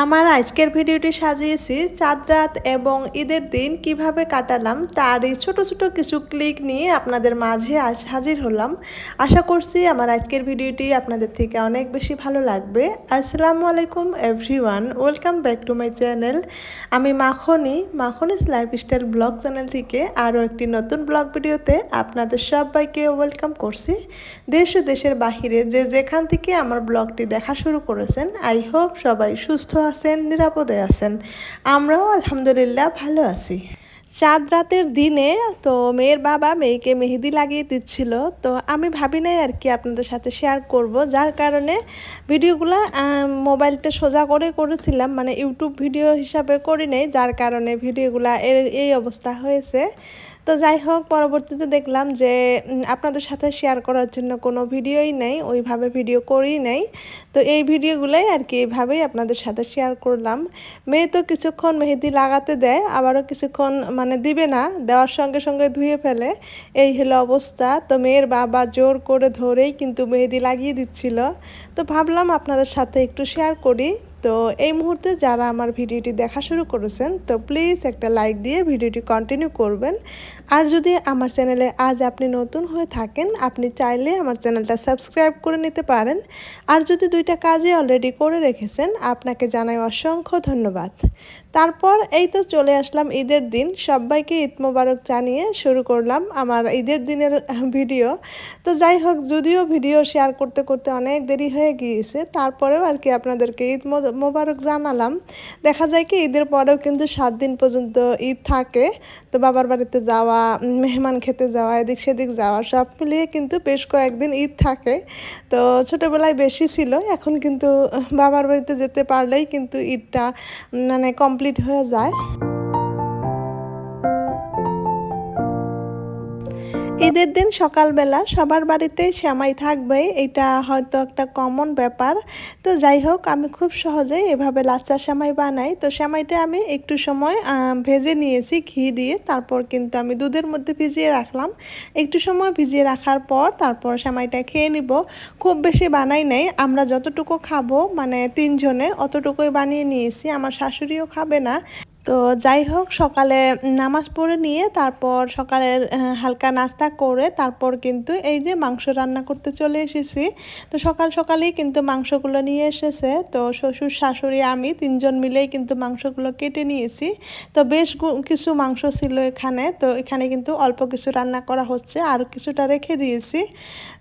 আমার আজকের ভিডিওটি সাজিয়েছি চাঁদ রাত এবং ঈদের দিন কিভাবে কাটালাম তারই ছোট ছোট কিছু ক্লিক নিয়ে আপনাদের মাঝে হাজির হলাম। আশা করছি আমার আজকের ভিডিওটি আপনাদের থেকে অনেক বেশি ভালো লাগবে। আসসালামু আলাইকুম everyone, welcome back to my channel. আমি মাখনিস লাইফস্টাইল ব্লগ চ্যানেল থেকে আরও একটি নতুন ব্লগ ভিডিওতে আপনাদের সবাইকে ওয়েলকাম করছি। দেশ ও দেশের বাহিরে যে যেখান থেকে আমার ব্লগটি দেখা শুরু করেছেন, আই হোপ সবাই সুস্থ আছেন, নিরাপদে আছেন। আমরাও আলহামদুলিল্লাহ ভালো আছি। চাঁদ রাতের দিনে তো মেয়ের বাবা মেয়েকে মেহেদি লাগিয়ে দিচ্ছিল, তো আমি ভাবি নাই আর কি আপনাদের সাথে শেয়ার করব, যার কারণে ভিডিওগুলো মোবাইলটা সোজা করে করেছিলাম, মানে ইউটিউব ভিডিও হিসাবে করি নাই, যার কারণে ভিডিওগুলো এই অবস্থা হয়েছে। তো যাই হোক, পরবর্তীতে দেখলাম যে আপনাদের সাথে শেয়ার করার জন্য কোনো ভিডিওই নেই, ওইভাবে ভিডিও করেই নেই। তো এই ভিডিওগুলোই আর কি এইভাবেই আপনাদের সাথে শেয়ার করলাম। মেয়ে তো কিছুক্ষণ মেহেদি লাগাতে দেয়, আবারও কিছুক্ষণ মানে দিবে না, দেওয়ার সঙ্গে সঙ্গে ধুয়ে ফেলে, এই হলো অবস্থা। তো মেয়ের বাবা জোর করে ধরেই কিন্তু মেহেদি লাগিয়ে দিচ্ছিল। তো ভাবলাম আপনাদের সাথে একটু শেয়ার করি। তো এই মুহূর্তে যারা আমার ভিডিওটি দেখা শুরু করেছেন, তো প্লিজ একটা লাইক দিয়ে ভিডিওটি কন্টিনিউ করবেন। আর যদি আমার চ্যানেলে আজ আপনি নতুন হয়ে থাকেন, আপনি চাইলে আমার চ্যানেলটা সাবস্ক্রাইব করে নিতে পারেন। আর যদি দুইটা কাজই অলরেডি করে রেখেছেন, আপনাকে জানাই অসংখ্য ধন্যবাদ। তারপর এই তো চলে আসলাম ঈদের দিন, সবাইকে ঈদ মোবারক জানিয়ে শুরু করলাম আমার ঈদের দিনের ভিডিও। তো যাই হোক, যদিও ভিডিও শেয়ার করতে করতে অনেক দেরি হয়ে গিয়েছে, তারপরেও আর কি আপনাদেরকে ঈদ মোবারক জানালাম। দেখা যায় কি ঈদের পরেও কিন্তু 7 দিন পর্যন্ত ঈদ থাকে। তো বাবার বাড়িতে যাওয়া, মেহমান খেতে যাওয়া, এদিক সেদিক যাওয়া, সব মিলিয়ে কিন্তু বেশ কয়েকদিন ঈদ থাকে। তো ছোটোবেলায় বেশি ছিল, এখন কিন্তু বাবার বাড়িতে যেতে পারলেই কিন্তু ঈদটা মানে কমপ্লিট হয়ে যায়। ঈদের দিন সকালবেলা সবার বাড়িতেই সেমাই থাকবে, এটা হয়তো একটা কমন ব্যাপার। তো যাই হোক, আমি খুব সহজেই এভাবে লাচ্চা সেমাই বানাই। তো সেমাইটা আমি একটু সময় ভেজে নিয়েছি ঘি দিয়ে, তারপর কিন্তু আমি দুধের মধ্যে ভিজিয়ে রাখলাম। একটু সময় ভিজিয়ে রাখার পর তারপর সেমাইটা খেয়ে নিব। খুব বেশি বানাই নাই, আমরা যতটুকু খাবো মানে 3 জনে অতটুকুই বানিয়ে নিয়েছি, আমার শাশুড়িও খাবে না। তো যাই হোক, সকালে নামাজ পড়ে নিয়ে তারপর সকালের হালকা নাস্তা করে তারপর কিন্তু এই যে মাংস রান্না করতে চলে এসেছি। তো সকাল সকালেই কিন্তু মাংসগুলো নিয়ে এসেছে, তো শ্বশুর শাশুড়ি আমি 3 জন মিলেই কিন্তু মাংসগুলো কেটে নিয়েছি। তো বেশ কিছু মাংস ছিল এখানে, তো এখানে কিন্তু অল্প কিছু রান্না করা হচ্ছে, আর কিছুটা রেখে দিয়েছি।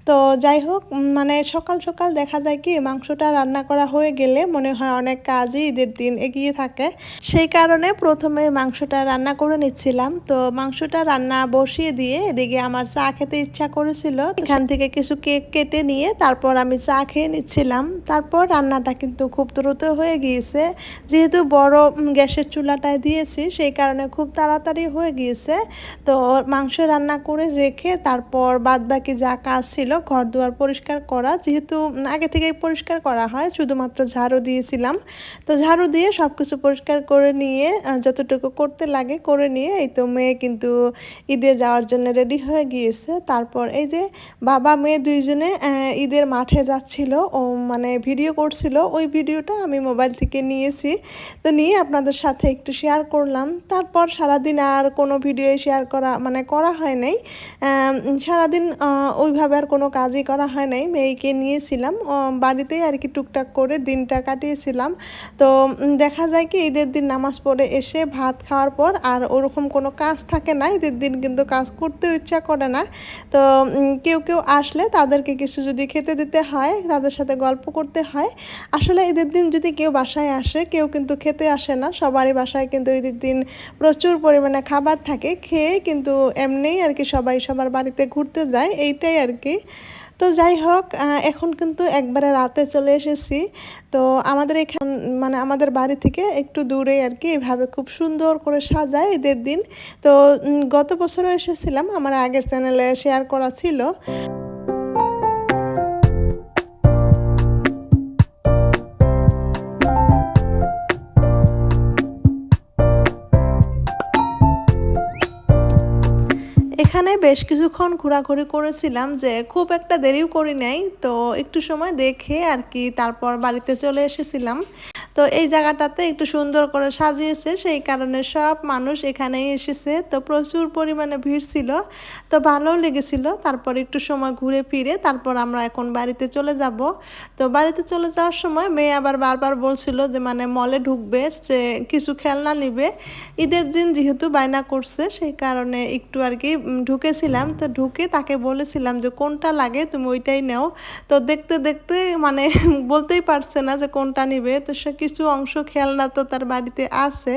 তো যাই হোক, মানে সকাল সকাল দেখা যায় কি মাংসটা রান্না করা হয়ে গেলে মনে হয় অনেক কাজই ঈদের দিন এগিয়ে থাকে, সেই কারণে প্রথমে মাংসটা রান্না করে নিচ্ছিলাম। তো মাংসটা রান্না বসিয়ে দিয়ে এদিকে আমার চা খেতে ইচ্ছা করেছিল, এখান থেকে কিছু কেক কেটে নিয়ে তারপর আমি চা খেয়ে নিচ্ছিলাম। তারপর রান্নাটা কিন্তু খুব দ্রুত হয়ে গিয়েছে, যেহেতু বড় গ্যাসের চুলাটায় দিয়েছি, সেই কারণে খুব তাড়াতাড়ি হয়ে গিয়েছে। তো মাংস রান্না করে রেখে তারপর বাদবাকি যা কাজ ছিল, ঘর দুয়ার পরিষ্কার করা, যেহেতু আগে থেকেই পরিষ্কার করা হয়, শুধুমাত্র ঝাড়ু দিয়েছিলাম। তো ঝাড়ু দিয়ে সব কিছু পরিষ্কার করে নিয়ে যতটুকু করতে লাগে করে নিয়ে এই তো মেয়ে কিন্তু ঈদে যাওয়ার জন্য রেডি হয়ে গিয়েছে। তারপর এই যে বাবা মেয়ে দুইজনে ঈদের মাঠে যাচ্ছিল, ও মানে ভিডিও করছিল, ওই ভিডিওটা আমি মোবাইল থেকে নিয়েছি। তো নিয়ে আপনাদের সাথে একটু শেয়ার করলাম। তারপর সারাদিন আর কোনো ভিডিও শেয়ার করা হয় নাই, সারাদিন ওইভাবে আর কোনো কাজই করা হয় নাই, মেয়েকে নিয়েছিলাম বাড়িতেই আর কি, টুকটাক করে দিনটা কাটিয়েছিলাম। তো দেখা যায় কি ঈদের দিন নামাজ পড়ে এসে ভাত খাওয়ার পর আর ওরকম কোনো কাজ থাকে না, ঈদের দিন কিন্তু কাজ করতেও ইচ্ছা করে না। তো কেউ কেউ আসলে তাদেরকে কিছু যদি খেতে দিতে হয়, তাদের সাথে গল্প করতে হয়। আসলে ঈদের দিন যদি কেউ বাসায় আসে, কেউ কিন্তু খেতে আসে না, সবারই বাসায় কিন্তু ঈদের দিন প্রচুর পরিমাণে খাবার থাকে, খেয়ে কিন্তু এমনিই আর কি সবাই সবার বাড়িতে ঘুরতে যায়, এইটাই আর কি। তো যাই হোক, এখন কিন্তু একবারে রাতে চলে এসেছি। তো আমাদের এখান মানে আমাদের বাড়ি থেকে একটু দূরে আর কি এভাবে খুব সুন্দর করে সাজায় ঈদের দিন। তো গত বছরও এসেছিলাম, আমার আগের চ্যানেলে শেয়ার করা ছিল। এখানে বেশ কিছুক্ষণ ঘোরাঘুরি করেছিলাম, যে খুব একটা দেরিও করি নাই, তো একটু সময় দেখে আর কি তারপর বাড়িতে চলে এসেছিলাম। তো এই জায়গাটাতে একটু সুন্দর করে সাজিয়েছে, সেই কারণে সব মানুষ এখানেই এসেছে। তো প্রচুর পরিমাণে ভিড় ছিল, তো ভালোও লেগেছিল। তারপর একটু সময় ঘুরে ফিরে তারপর আমরা এখন বাড়িতে চলে যাব। তো বাড়িতে চলে যাওয়ার সময় মেয়ে আবার বারবার বলছিল যে মানে মলে ঢুকবে, সে কিছু খেলনা নিবে। ঈদের দিন যেহেতু বায়না করছে, সেই কারণে একটু আর কি ঢুকেছিলাম। তো ঢুকে তাকে বলেছিলাম যে কোনটা লাগে তুমি ওইটাই নাও। তো দেখতে দেখতে মানে বলতেই পারছে না যে কোনটা নিবে। তো সে কিছু অংশ খেলনা তো তার বাড়িতে আছে,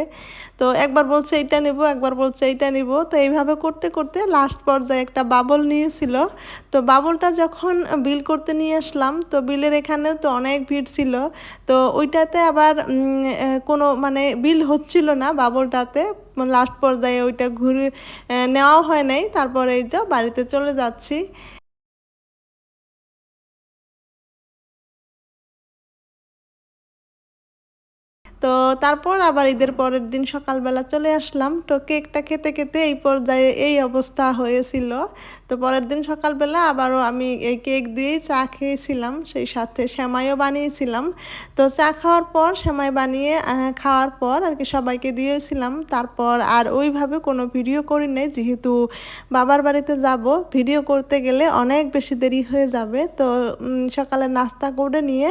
তো একবার বলছে এইটা নিব, একবার বলছে এইটা নিব। তো এইভাবে করতে করতে লাস্ট পর্যায়ে একটা বাবল নিয়েছিল। তো বাবলটা যখন বিল করতে নিয়ে আসলাম, তো বিলের এখানেও তো অনেক ভিড় ছিল। তো ওইটাতে আবার কোনো মানে বিল হচ্ছিল না বাবলটাতে। লাস্ট পর্যায়ে ওইটা ঘুরে নেওয়াও হয় নাই। তারপরে এই যে বাড়িতে চলে যাচ্ছি। তো তারপর আবার ঈদের পরের দিন সকালবেলা চলে আসলাম। তো কেকটা খেতে খেতে এই পর্যায়ে এই অবস্থা হয়েছিল। তো পরের দিন সকালবেলা আবারও আমি এই কেক দিয়েই চা খেয়েছিলাম, সেই সাথে সেমাইও বানিয়েছিলাম। তো চা খাওয়ার পর সেমাই বানিয়ে খাওয়ার পর আর কি সবাইকে দিয়েছিলাম। তারপর আর ওইভাবে কোনো ভিডিও করি নাই, যেহেতু বাবার বাড়িতে যাব, ভিডিও করতে গেলে অনেক বেশি দেরি হয়ে যাবে। তো সকালে নাস্তা করে নিয়ে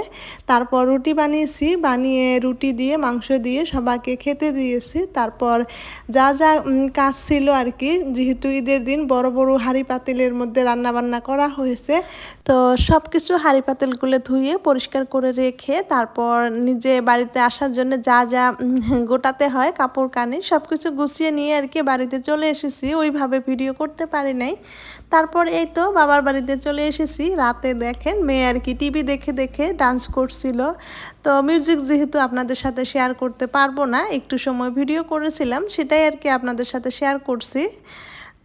তারপর রুটি বানিয়েছি, বানিয়ে রুটি দিয়ে মাংস দিয়ে সবাইকে খেতে দিয়েছি। তারপর যা যা কাজ ছিল আর কি, যেহেতু ঈদের দিন বড় বড় হাঁড়ি পাতিলের মধ্যে রান্না বান্না করা হয়েছে, তো সব কিছু হাঁড়ি পাতিলগুলো ধুয়ে পরিষ্কার করে রেখে তারপর নিজে বাড়িতে আসার জন্য যা যা গোটাতে হয় কাপড় কানি সব কিছু গুছিয়ে নিয়ে আর কি বাড়িতে চলে এসেছি। ওইভাবে ভিডিও করতে পারি নাই। তারপর এই তো বাবার বাড়িতে চলে এসেছি। রাতে দেখেন মেয়ে আর কি টিভি দেখে দেখে ডান্স করছিল। তো মিউজিক যেহেতু আপনাদের সাথে শেয়ার করতে পারবো না, একটু সময় ভিডিও করেছিলাম, সেটাই আর কি আপনাদের সাথে শেয়ার করছি।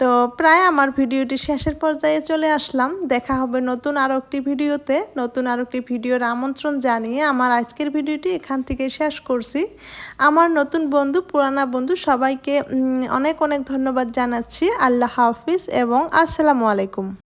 তো প্রায় আমার ভিডিওটি শেষের পর্যায়ে চলে আসলাম। দেখা হবে নতুন আরও একটি ভিডিওতে। নতুন আরও একটি ভিডিওর আমন্ত্রণ জানিয়ে আমার আজকের ভিডিওটি এখান থেকে শেষ করছি। আমার নতুন বন্ধু, পুরানা বন্ধু সবাইকে অনেক অনেক ধন্যবাদ জানাচ্ছি। আল্লাহ হাফিজ এবং আসসালামু আলাইকুম।